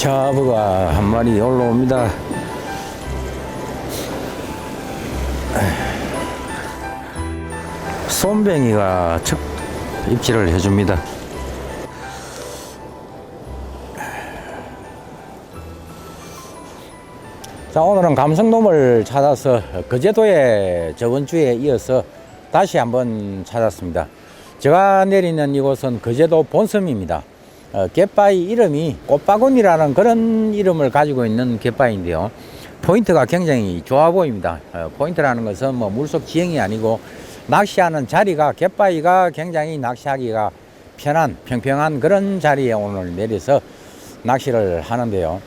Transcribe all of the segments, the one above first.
잡어가 한 마리 올라옵니다. 쏨뱅이가 첫 입질을 해줍니다. 자, 오늘은 감성돔을 찾아서 거제도에 저번 주에 이어서 다시 한번 찾았습니다. 제가 내리는 이곳은 거제도 본섬입니다. 갯바위 이름이 꽃바구니라는 그런 이름을 가지고 있는 갯바위인데요. 포인트가 굉장히 좋아 보입니다. 포인트라는 것은 뭐 물속 지형이 아니고 낚시하는 자리가, 갯바위가 굉장히 낚시하기가 편한, 평평한 그런 자리에 오늘 내려서 낚시를 하는데요.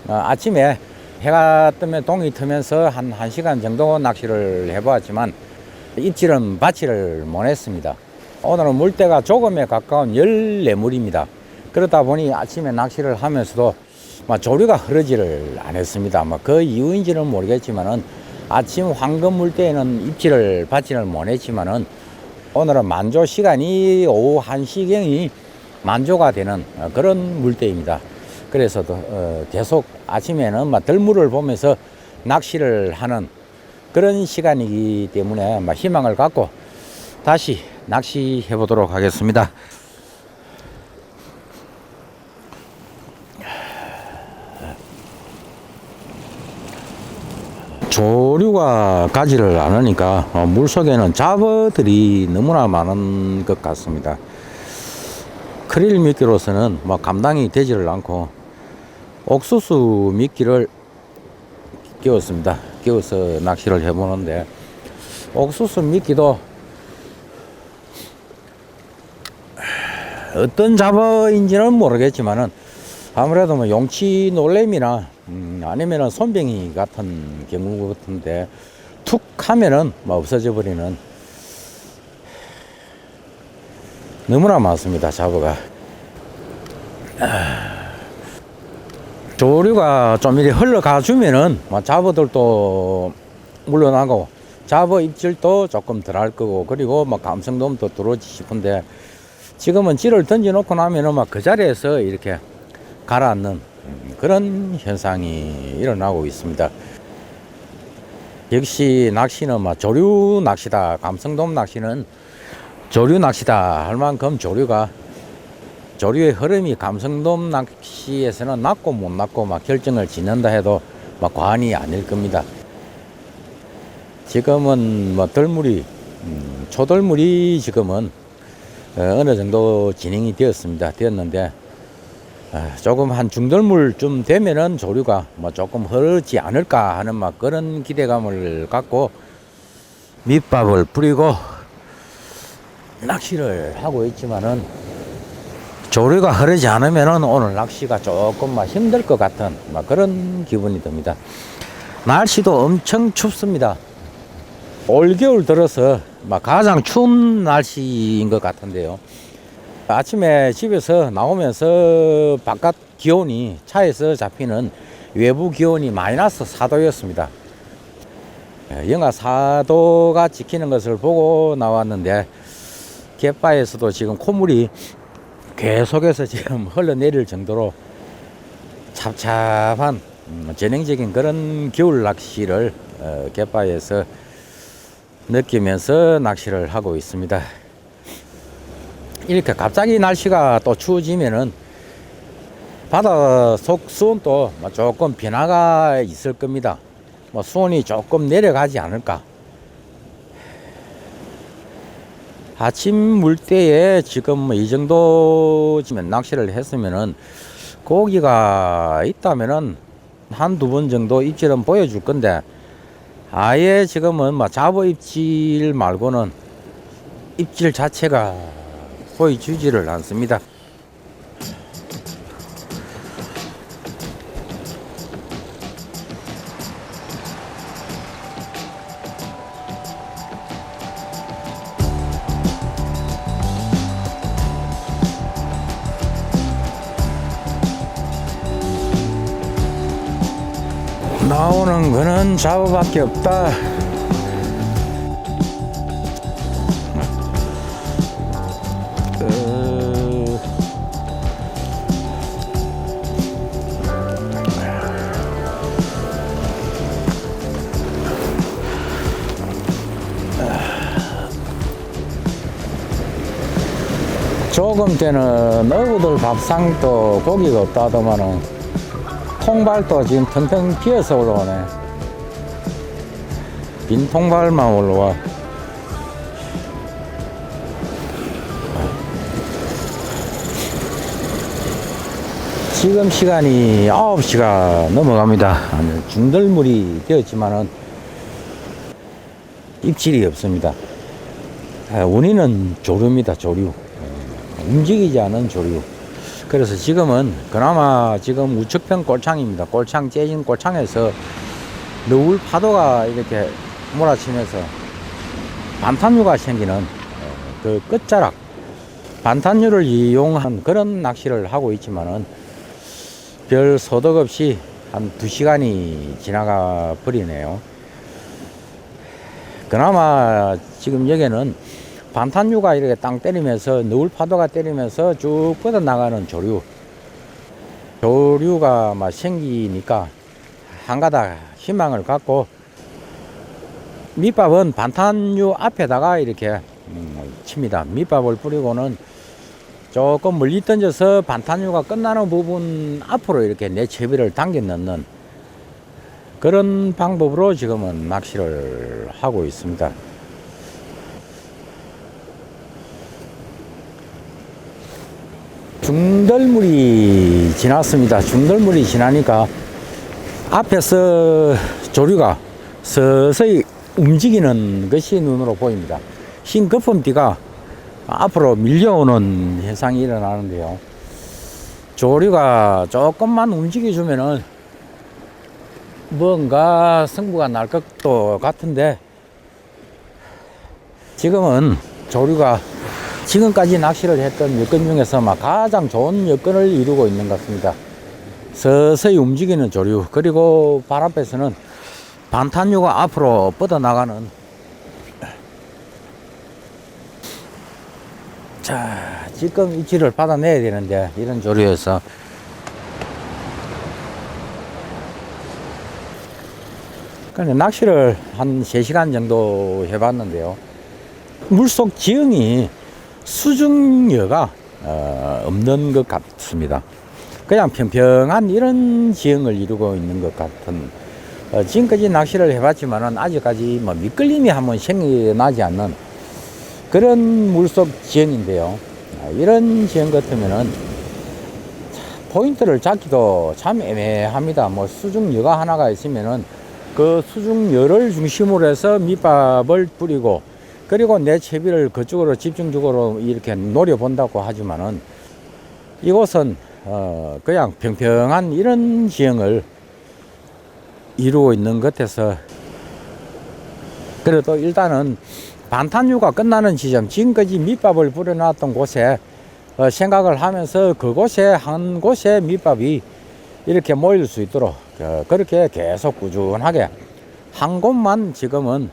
아침에 해가 뜨면 동이 트면서 한 1시간 정도 낚시를 해보았지만 입질은 받지를 못했습니다. 오늘은 물때가 조금에 가까운 열내물입니다. 그러다 보니 아침에 낚시를 하면서도 조류가 흐르지를 않았습니다. 그 이유인지는 모르겠지만은 아침 황금 물때에는 입질을 받지를 못했지만은 오늘은 만조 시간이 오후 1시경이 만조가 되는 그런 물때입니다. 그래서 계속 아침에는 들물을 보면서 낚시를 하는 그런 시간이기 때문에 희망을 갖고 다시 낚시해 보도록 하겠습니다. 조류가 가지를 않으니까 물속에는 잡어들이 너무나 많은 것 같습니다. 크릴 미끼로서는 감당이 되지를 않고 옥수수 미끼를 끼웠습니다. 끼워서 낚시를 해보는데 옥수수 미끼도 어떤 잡어인지는 모르겠지만은 아무래도 용치 놀래미나 아니면은 손뱅이 같은 경우 같은데 툭 하면은 없어져 버리는 너무나 많습니다. 잡어가. 조류가 좀 이렇게 흘러가 주면은 잡어들도 물러나고 잡어 입질도 조금 덜 할 거고 그리고 감성돔도 들어오지 싶은데 지금은 찌를 던져 놓고 나면은 그 자리에서 이렇게 가라앉는 그런 현상이 일어나고 있습니다. 역시 낚시는 조류 낚시다. 감성돔 낚시는 조류 낚시다 할 만큼 조류의 흐름이 감성돔 낚시에서는 낚고 못 낚고 결정을 짓는다 해도 과언이 아닐 겁니다. 지금은 덜물이 초덜물이 지금은 어느 정도 진행이 되었는데 조금 한 중덜물쯤 되면은 조류가 조금 흐르지 않을까 하는 그런 기대감을 갖고 밑밥을 뿌리고 낚시를 하고 있지만은 조류가 흐르지 않으면은 오늘 낚시가 조금 힘들 것 같은 그런 기분이 듭니다. 날씨도 엄청 춥습니다. 올겨울 들어서 가장 추운 날씨인 것 같은데요. 아침에 집에서 나오면서 바깥 기온이 차에서 잡히는 외부 기온이 마이너스 4도였습니다. 영하 4도가 찍히는 것을 보고 나왔는데 갯바에서도 지금 콧물이 계속해서 지금 흘러내릴 정도로 찹찹한 전형적인 그런 겨울 낚시를 갯바에서 느끼면서 낚시를 하고 있습니다. 이렇게 갑자기 날씨가 또 추워지면은 바다 속 수온도 조금 변화가 있을 겁니다. 수온이 조금 내려가지 않을까. 아침 물때에 지금 이 정도쯤 낚시를 했으면은 고기가 있다면은 한두 번 정도 입질은 보여줄 건데 아예 지금은 잡어 입질 말고는 입질 자체가 보여주지를 않습니다. 나오는 거는 잡어밖에 없다. 조금 때는 어부들 밥상도 고기가 없다 하더만은 통발도 지금 텅텅 비어서 올라오네. 빈 통발만 올라와. 지금 시간이 9시가 넘어갑니다. 중들물이 되었지만은 입질이 없습니다. 운이는 조류입니다. 조류. 움직이지 않은 조류. 그래서 지금은 그나마 지금 우측편 꼴창입니다. 꼴창 째진 꼴창에서 너울 파도가 이렇게 몰아치면서 반탄류가 생기는 그 끝자락 반탄류를 이용한 그런 낚시를 하고 있지만은 별 소득 없이 한 2시간이 지나가 버리네요. 그나마 지금 여기는 반탄류가 이렇게 땅 때리면서 너울 파도가 때리면서 쭉 뻗어나가는 조류가 막 생기니까 한가닥 희망을 갖고 밑밥은 반탄류 앞에다가 이렇게 칩니다. 밑밥을 뿌리고는 조금 멀리 던져서 반탄류가 끝나는 부분 앞으로 이렇게 내 채비를 당겨 넣는 그런 방법으로 지금은 낚시를 하고 있습니다. 중들물이 지났습니다. 중들물이 지나니까 앞에서 조류가 서서히 움직이는 것이 눈으로 보입니다. 흰 거품띠가 앞으로 밀려오는 현상이 일어나는데요. 조류가 조금만 움직여주면은 뭔가 승부가 날 것도 같은데 지금은 조류가 지금까지 낚시를 했던 여건 중에서 막 가장 좋은 여건을 이루고 있는 것 같습니다. 서서히 움직이는 조류, 그리고 발 앞에서는 반탄류가 앞으로 뻗어나가는. 자, 지금 입질을 받아내야 되는데 이런 조류에서 그런데 낚시를 한 3시간 정도 해봤는데요. 물속 지형이 수중여가 없는 것 같습니다. 그냥 평평한 이런 지형을 이루고 있는 것 같은 지금까지 낚시를 해봤지만은 아직까지 뭐 미끌림이 한번 생겨나지 않는 그런 물속 지형인데요. 이런 지형 같으면은 포인트를 잡기도 참 애매합니다. 뭐 수중여가 하나가 있으면은 그 수중여를 중심으로 해서 밑밥을 뿌리고 그리고 내 채비를 그쪽으로 집중적으로 이렇게 노려본다고 하지만은 이곳은 그냥 평평한 이런 지형을 이루고 있는 것 같아서 그래도 일단은 반탄류가 끝나는 지점, 지금까지 밑밥을 뿌려놨던 곳에 생각을 하면서 그곳에 한 곳에 밑밥이 이렇게 모일 수 있도록 그렇게 계속 꾸준하게 한 곳만 지금은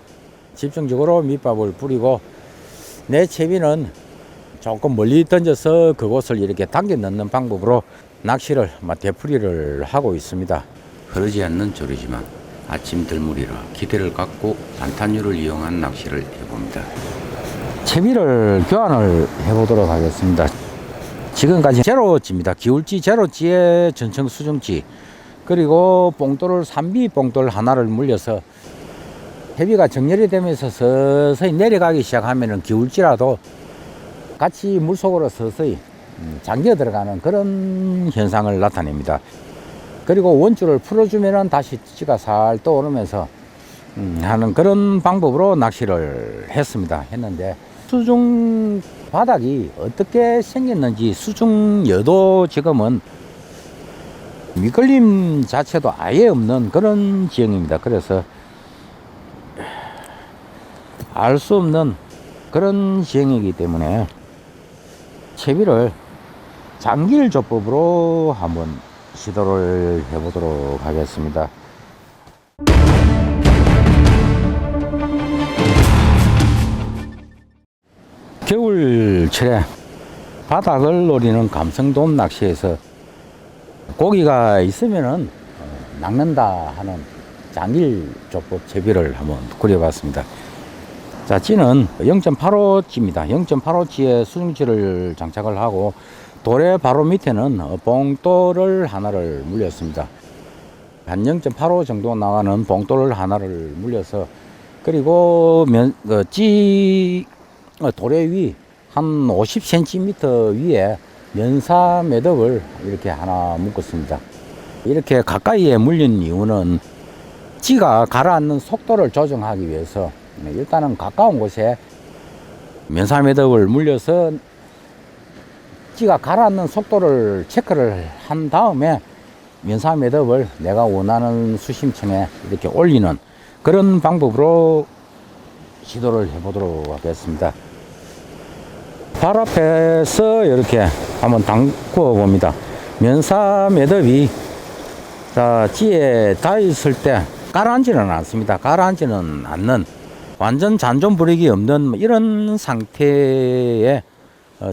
집중적으로 밑밥을 뿌리고 내 채비는 조금 멀리 던져서 그곳을 이렇게 당겨 넣는 방법으로 낚시를 되풀이를 하고 있습니다. 흐르지 않는 조류지만 아침 들물이라 기대를 갖고 반탄류를 이용한 낚시를 해봅니다. 채비를 교환을 해보도록 하겠습니다. 지금까지 제로찌입니다. 기울지 제로찌에 전청 수중찌 그리고 봉돌을 3B 봉돌 하나를 물려서 채비가 정렬이 되면서 서서히 내려가기 시작하면은 기울지라도 같이 물속으로 서서히 잠겨 들어가는 그런 현상을 나타냅니다. 그리고 원줄을 풀어주면은 다시 찌가 살 떠오르면서 하는 그런 방법으로 낚시를 했는데 수중 바닥이 어떻게 생겼는지 수중여도 지금은 미끌림 자체도 아예 없는 그런 지형입니다. 그래서 알 수 없는 그런 지형이기 때문에 채비를 장길 조법으로 한번 시도를 해보도록 하겠습니다. 겨울철에 바닥을 노리는 감성돔 낚시에서 고기가 있으면은 낚는다 하는 장길 조법 채비를 한번 꾸려봤습니다. 자, 찌는 0.85찌입니다. 0.85찌에 수중찌를 장착을 하고 돌의 바로 밑에는 봉돌을 하나를 물렸습니다. 한 0.85 정도 나가는 봉돌을 하나를 물려서 그리고 찌 돌의 위 한 50cm 위에 면사 매듭을 이렇게 하나 묶었습니다. 이렇게 가까이에 물린 이유는 찌가 가라앉는 속도를 조정하기 위해서 일단은 가까운 곳에 면사 매듭을 물려서 찌가 가라앉는 속도를 체크를 한 다음에 면사 매듭을 내가 원하는 수심층에 이렇게 올리는 그런 방법으로 시도를 해보도록 하겠습니다. 발 앞에서 이렇게 한번 담궈 봅니다. 면사 매듭이 찌에 닿아 있을 때 가라앉지는 않습니다. 가라앉지는 않는 완전 잔존 불익이 없는 이런 상태에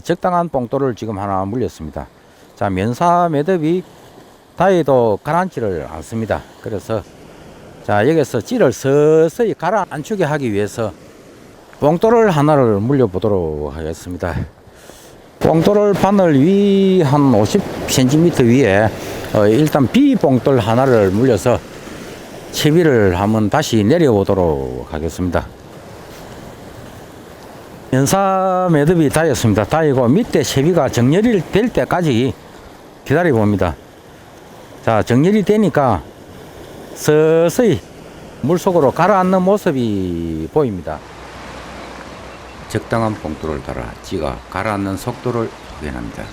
적당한 봉돌을 지금 하나 물렸습니다. 자, 면사 매듭이 닿아도 가라앉지를 않습니다. 그래서 자, 여기서 찌를 서서히 가라앉히게 하기 위해서 봉돌을 하나를 물려 보도록 하겠습니다. 봉돌을 바늘 위 한 50cm 위에 일단 비봉돌 하나를 물려서 채비를 한번 다시 내려보도록 하겠습니다. 면사 매듭이 닿았습니다. 닿이고 밑에 채비가 정렬이 될 때까지 기다려 봅니다. 자, 정렬이 되니까 서서히 물속으로 가라앉는 모습이 보입니다. 적당한 봉돌을 달아 찌가 가라앉는 속도를 확인합니다.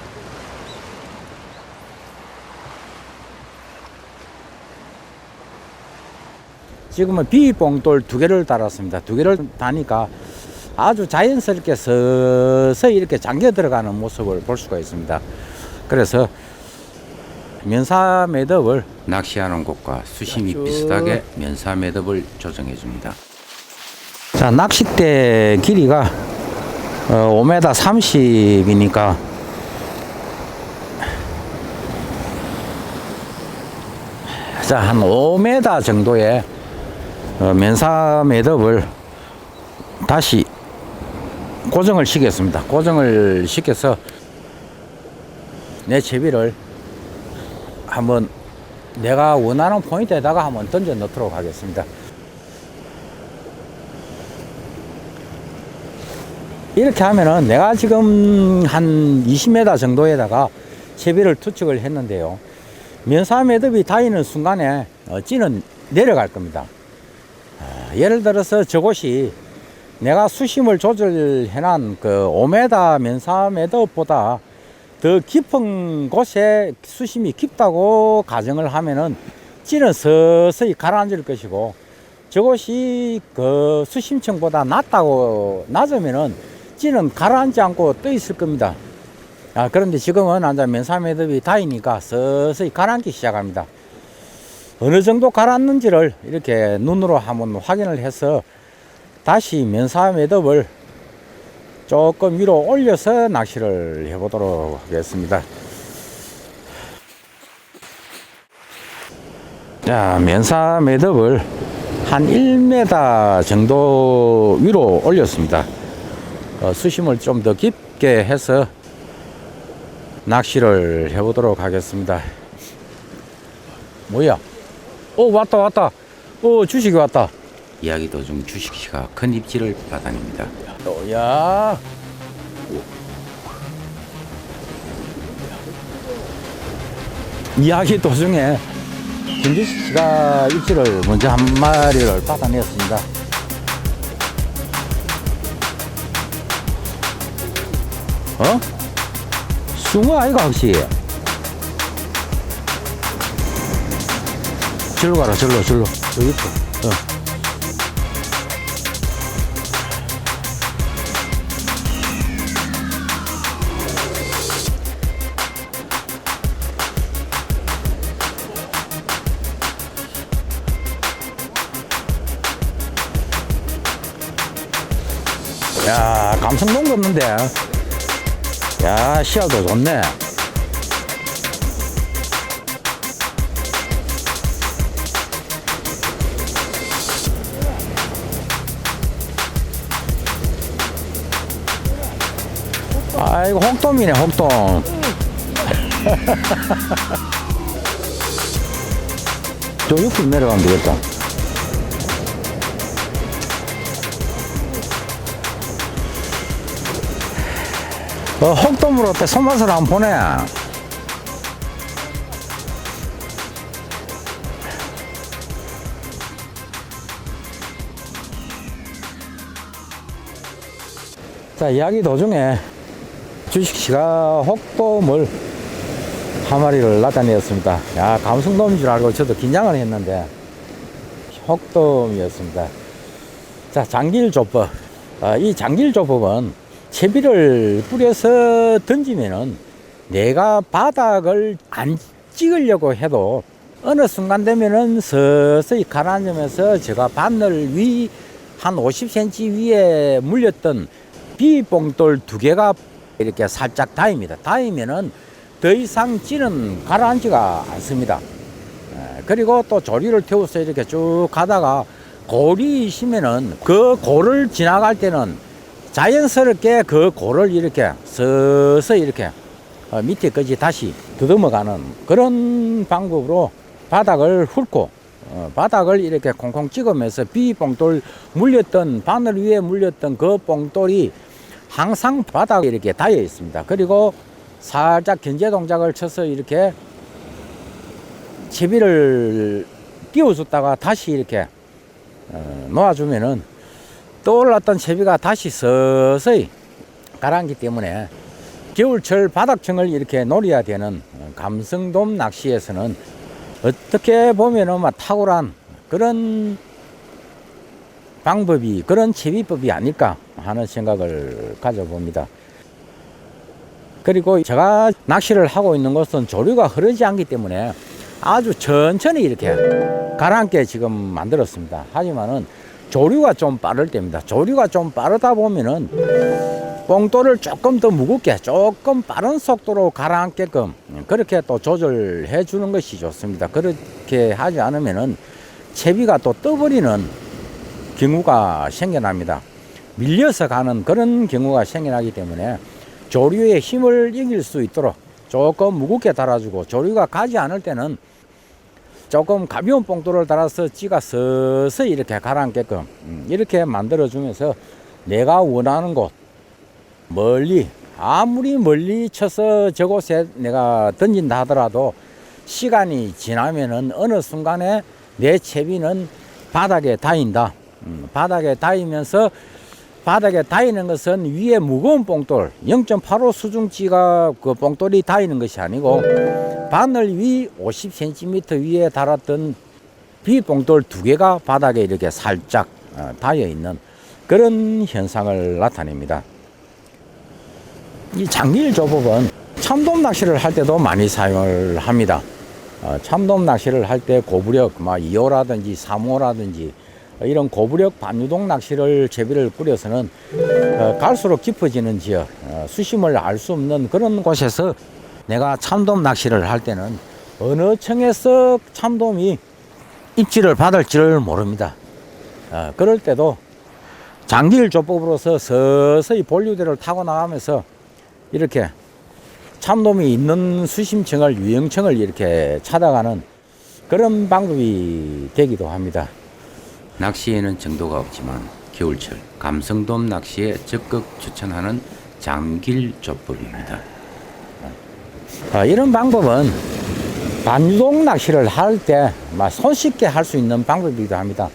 지금은 비봉돌 2개를 달았습니다. 2개를 다니까 아주 자연스럽게 서서히 이렇게 잠겨 들어가는 모습을 볼 수가 있습니다. 그래서 면사 매듭을 낚시하는 곳과 수심이 비슷하게 면사 매듭을 조정해 줍니다. 자, 낚싯대 길이가 5m 30이니까 자, 한 5m 정도의 면사 매듭을 다시 고정을 시켰습니다. 고정을 시켜서 내 채비를 한번 내가 원하는 포인트에다가 한번 던져 넣도록 하겠습니다. 이렇게 하면은 내가 지금 한 20m 정도에다가 채비를 투척을 했는데요. 면사 매듭이 닿이는 순간에 찌는 내려갈 겁니다. 예를 들어서 저곳이 내가 수심을 조절해놓은 그 5m 면사 매듭보다 더 깊은 곳에 수심이 깊다고 가정을 하면은 찌는 서서히 가라앉을 것이고, 저곳이 그 수심층보다 낮으면은 찌는 가라앉지 않고 떠 있을 겁니다. 그런데 지금은 앉아 면사 매듭이 닿으니까 서서히 가라앉기 시작합니다. 어느 정도 가라앉는지를 이렇게 눈으로 한번 확인을 해서 다시 면사 매듭을 조금 위로 올려서 낚시를 해보도록 하겠습니다. 자, 면사 매듭을 한 1m 정도 위로 올렸습니다. 수심을 좀 더 깊게 해서 낚시를 해보도록 하겠습니다. 뭐야? 왔다. 주식이 왔다. 이야기 도중 주식씨가 큰 입질을 받아냅니다. 야. 이야기 도중에 김주식 씨가 입질을 먼저 한 마리를 받아냈습니다. 숭어 아이가 혹시? 절로 가라, 절로. 여기 있어. 야, 감성동 걷는데. 야, 시야도 좋네. 아이고, 혹돔이네, 혹돔. 저 옆으로 내려가면 되겠다. 혹돔으로 때 손맛을 한번 보내. 자, 이야기 도중에 주식씨가 혹돔을 한 마리를 나타내었습니다. 야, 감성돔인 줄 알고 저도 긴장을 했는데 혹돔이었습니다. 자, 장길조법. 이 장길조법은 채비를 뿌려서 던지면은 내가 바닥을 안 찍으려고 해도 어느 순간 되면은 서서히 가라앉으면서 제가 바늘 위 한 50cm 위에 물렸던 비봉돌 2개가 이렇게 살짝 닿입니다. 닿으면은 더 이상 찌는 가라앉지가 않습니다. 그리고 또 조리를 태워서 이렇게 쭉 가다가 골이 있으면은 그 골을 지나갈 때는 자연스럽게 그 골을 이렇게 서서히 이렇게 밑에까지 다시 더듬어가는 그런 방법으로 바닥을 훑고 바닥을 이렇게 콩콩 찍으면서 비봉돌 물렸던 바늘 위에 물렸던 그 봉돌이 항상 바닥에 이렇게 닿여 있습니다. 그리고 살짝 견제 동작을 쳐서 이렇게 채비를 띄워줬다가 다시 이렇게 놓아주면은 떠올랐던 채비가 다시 서서히 가라앉기 때문에 겨울철 바닥청을 이렇게 노려야 되는 감성돔 낚시에서는 어떻게 보면은 탁월한 그런 방법이, 그런 채비법이 아닐까 하는 생각을 가져봅니다. 그리고 제가 낚시를 하고 있는 곳은 조류가 흐르지 않기 때문에 아주 천천히 이렇게 가라앉게 지금 만들었습니다. 하지만은 조류가 좀 빠를 때입니다. 조류가 좀 빠르다 보면은 봉돌을 조금 더 무겁게, 조금 빠른 속도로 가라앉게끔 그렇게 또 조절해 주는 것이 좋습니다. 그렇게 하지 않으면은 채비가 또 떠버리는 경우가 생겨납니다. 밀려서 가는 그런 경우가 생겨나기 때문에 조류의 힘을 이길 수 있도록 조금 무겁게 달아주고, 조류가 가지 않을 때는 조금 가벼운 봉돌을 달아서 찌가 서서히 이렇게 가라앉게끔 이렇게 만들어주면서 내가 원하는 곳, 멀리, 아무리 멀리 쳐서 저곳에 내가 던진다 하더라도 시간이 지나면은 어느 순간에 내 채비는 바닥에 닿인다. 바닥에 닿이면서, 바닥에 닿이는 것은 위에 무거운 봉돌 0.85 수중찌가 그 봉돌이 닿이는 것이 아니고 바늘 위 50cm 위에 달았던 비봉돌 2개가 바닥에 이렇게 살짝 닿여 있는 그런 현상을 나타냅니다. 이 장길조법은 참돔 낚시를 할 때도 많이 사용을 합니다. 참돔 낚시를 할 때 고부력 2호라든지 3호라든지 이런 고부력 반유동 낚시를 채비를 뿌려서는 갈수록 깊어지는 지역, 수심을 알 수 없는 그런 곳에서 내가 참돔 낚시를 할 때는 어느 층에서 참돔이 입질을 받을지를 모릅니다. 그럴 때도 장길조법으로서 서서히 본류대를 타고 나가면서 이렇게 참돔이 있는 수심층을, 유형층을 이렇게 찾아가는 그런 방법이 되기도 합니다. 낚시에는 정도가 없지만 겨울철 감성돔 낚시에 적극 추천하는 장길조법입니다. 이런 방법은 반유동 낚시를 할 때 손쉽게 할 수 있는 방법이기도 합니다.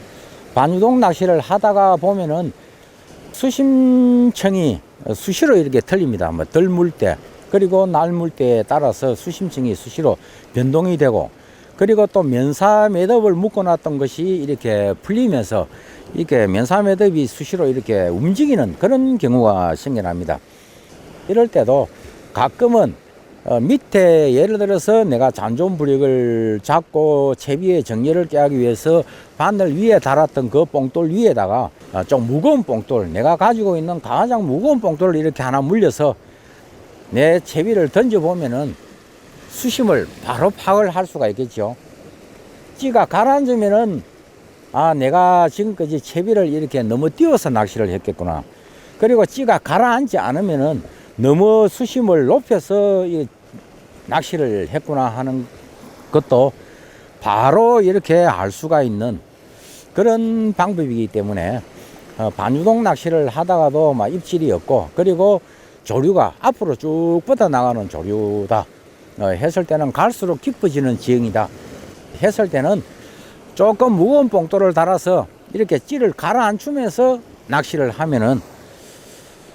반유동 낚시를 하다가 보면은 수심층이 수시로 이렇게 틀립니다. 덜 물 때, 그리고 날 물 때에 따라서 수심층이 수시로 변동이 되고, 그리고 또 면사 매듭을 묶어놨던 것이 이렇게 풀리면서 이렇게 면사 매듭이 수시로 이렇게 움직이는 그런 경우가 생겨납니다. 이럴 때도 가끔은 밑에 예를 들어서 내가 잔존부력을 잡고 채비의 정렬을 깨하기 위해서 바늘 위에 달았던 그 봉돌 위에다가 좀 무거운 봉돌, 내가 가지고 있는 가장 무거운 봉돌을 이렇게 하나 물려서 내 채비를 던져보면은 수심을 바로 파악을 할 수가 있겠죠. 찌가 가라앉으면은 내가 지금까지 채비를 이렇게 너무 띄워서 낚시를 했겠구나. 그리고 찌가 가라앉지 않으면은 너무 수심을 높여서 이 낚시를 했구나 하는 것도 바로 이렇게 알 수가 있는 그런 방법이기 때문에 반유동 낚시를 하다가도 막 입질이 없고, 그리고 조류가 앞으로 쭉 뻗어나가는 조류다 했을 때는 갈수록 깊어지는 지형이다 했을 때는 조금 무거운 봉돌을 달아서 이렇게 찌를 가라앉히면서 낚시를 하면은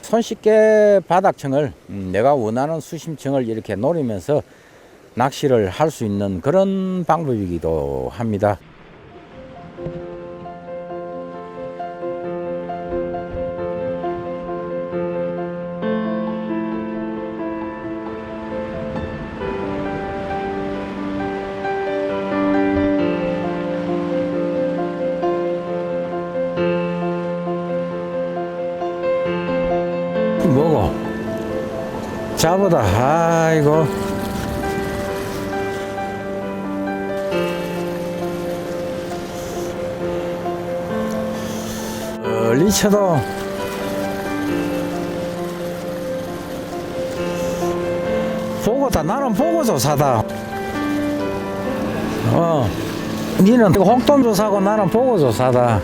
손쉽게 바닥층을 내가 원하는 수심층을 이렇게 노리면서 낚시를 할 수 있는 그런 방법이기도 합니다. 뭐고? 잡아다. 아이고. 리쳐도 보고다. 나는 보고 조사다. 니는 혹돔 조사고 나는 보고 조사다.